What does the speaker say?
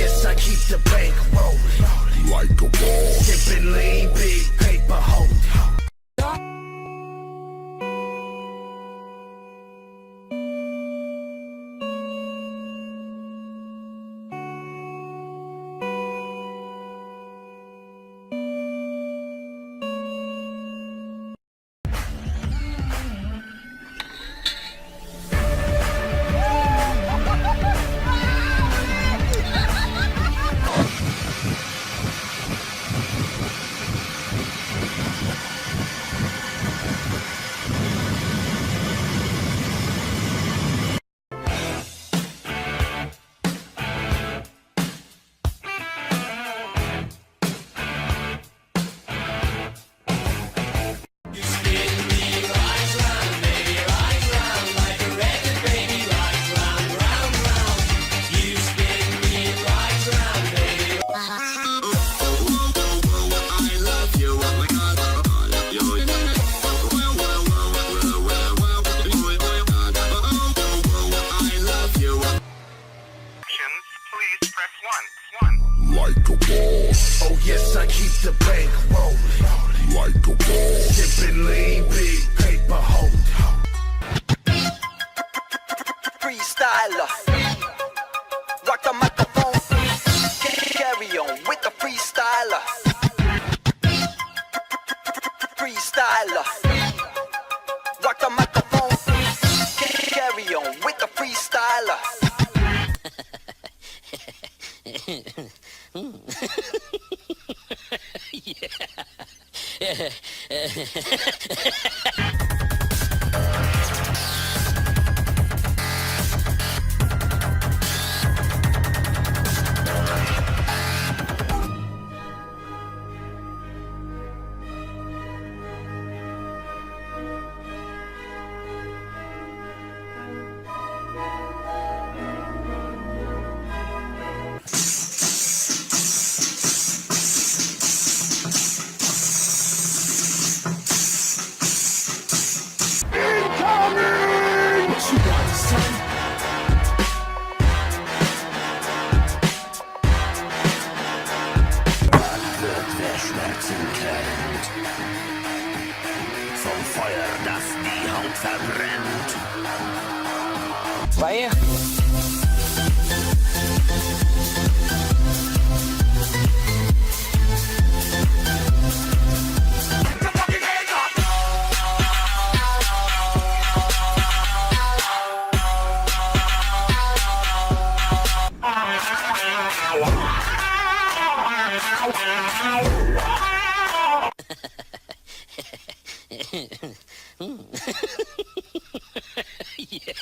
yes, I keep the bank rolling like a ball. Sipping lean, big paper holding. Like a boss. Oh yes, I keep the bank rolling like a boss. Sipping lean, big paper holding. Freestyler, rock the microphone, carry on with the freestyler. Freestyler, rock the microphone, carry on with the freestyler. Vom Feuer, das die Haut verbrennt. Vai. Yeah.